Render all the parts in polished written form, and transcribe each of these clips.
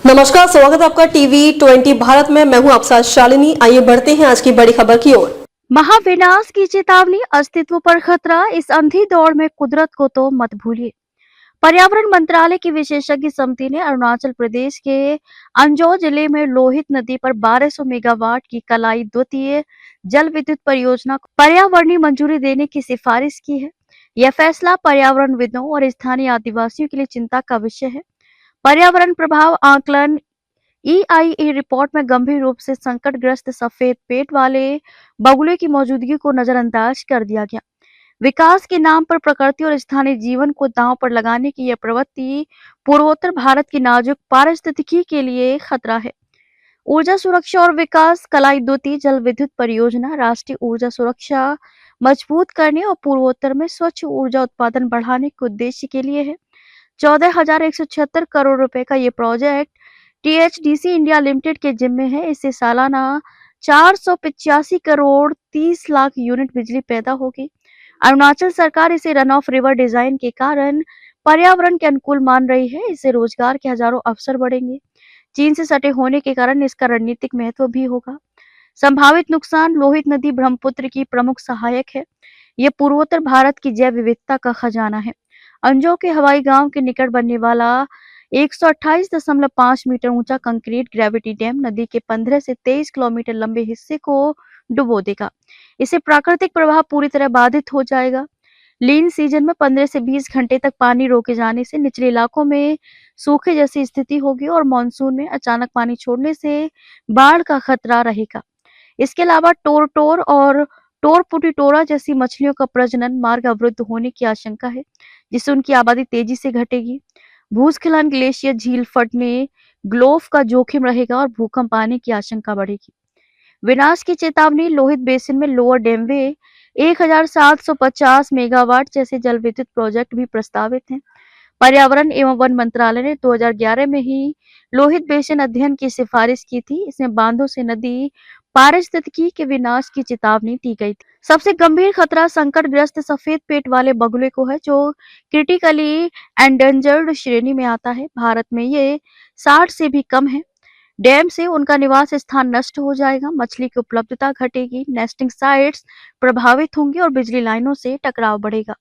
नमस्कार, स्वागत है आपका टीवी 20 भारत में। मैं हूं आपके साथ शालिनी। आइए बढ़ते हैं आज की बड़ी खबर की ओर। महाविनाश की चेतावनी, अस्तित्व पर खतरा। इस अंधी दौड़ में कुदरत को तो मत भूलिए। पर्यावरण मंत्रालय की विशेषज्ञ समिति ने अरुणाचल प्रदेश के अंजो जिले में लोहित नदी पर 1200 मेगावाट की कलाई द्वितीय जल विद्युत परियोजना को पर्यावरणीय मंजूरी देने की सिफारिश की है। यह फैसला पर्यावरणविदों और स्थानीय आदिवासियों के लिए चिंता का विषय है। पर्यावरण प्रभाव आकलन EIA रिपोर्ट में गंभीर रूप से संकटग्रस्त सफेद पेट वाले बगुले की मौजूदगी को नजरअंदाज कर दिया गया। विकास के नाम पर प्रकृति और स्थानीय जीवन को दांव पर लगाने की यह प्रवृत्ति पूर्वोत्तर भारत की नाजुक पारिस्थितिकी के लिए खतरा है। ऊर्जा सुरक्षा और विकास कलाई द्वितीय जल विद्युत परियोजना राष्ट्रीय ऊर्जा सुरक्षा मजबूत करने और पूर्वोत्तर में स्वच्छ ऊर्जा उत्पादन बढ़ाने के उद्देश्य के लिए है। 14,176 करोड़ रुपए का ये प्रोजेक्ट THDC इंडिया लिमिटेड के जिम्मे है। इससे सालाना 485 करोड़ 30 लाख यूनिट बिजली पैदा होगी। अरुणाचल सरकार इसे रन ऑफ रिवर डिजाइन के कारण पर्यावरण के अनुकूल मान रही है। इससे रोजगार के हजारों अवसर बढ़ेंगे। चीन से सटे होने के कारण इसका रणनीतिक महत्व भी होगा। संभावित नुकसान, लोहित नदी ब्रह्मपुत्र की प्रमुख सहायक है। यह पूर्वोत्तर भारत की जैव विविधता का खजाना है। अंजो के हवाई गांव के निकट बनने वाला 128.5 मीटर ऊंचा कंक्रीट ग्रेविटी डैम नदी के 15 से 23 किलोमीटर लंबे हिस्से को डुबो देगा। इससे प्राकृतिक प्रवाह पूरी तरह बाधित हो जाएगा। लीन सीजन में 15 से 20 घंटे तक पानी रोके जाने से निचले इलाकों में सूखे जैसी स्थिति होगी और मानसून में अचानक पानी छोड़ने से बाढ़ का खतरा रहेगा। इसके अलावा टोरटोर और टोरपुटीटोरा जैसी मछलियों का प्रजनन मार्ग अवरुद्ध होने की आशंका है, जिससे उनकी आबादी तेजी से घटेगी। भूस्खलन, ग्लेशियर, झील फटने, ग्लोफ का जोखिम रहेगा और भूकंप आने की आशंका बढ़ेगी। विनाश की चेतावनी, लोहित बेसिन में लोअर डैमवे 1750 मेगावाट जैसे जल विद्युत प्रोजेक्ट भी प्रस्तावित हैं। पर्यावरण एवं वन मंत्रालय ने 2011 में ही लोहित बेसिन अध्ययन की सिफारिश की थी। इसमें बांधों से नदी पारिस्थितिकी के विनाश की चेतावनी दी गई थी। सबसे गंभीर खतरा संकटग्रस्त सफेद पेट वाले बगुले को है, जो क्रिटिकली एंडेंजर्ड श्रेणी में आता है। भारत में ये 60 से भी कम है। डैम से उनका निवास स्थान नष्ट हो जाएगा, मछली की उपलब्धता घटेगी, नेस्टिंग साइट्स प्रभावित होंगी और बिजली लाइनों से टकराव बढ़ेगा।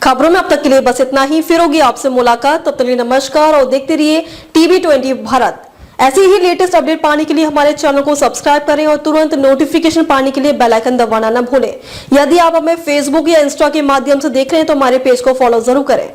खबरों में अब तक के लिए बस इतना ही। फिर होगी आपसे मुलाकात, तब तक के लिए नमस्कार और देखते रहिए टीवी 20 भारत। ऐसी ही लेटेस्ट अपडेट पाने के लिए हमारे चैनल को सब्सक्राइब करें और तुरंत नोटिफिकेशन पाने के लिए बेल आइकन दबाना न भूलें। यदि आप हमें फेसबुक या इंस्टा के माध्यम से देख रहे हैं तो हमारे पेज को फॉलो जरूर करें।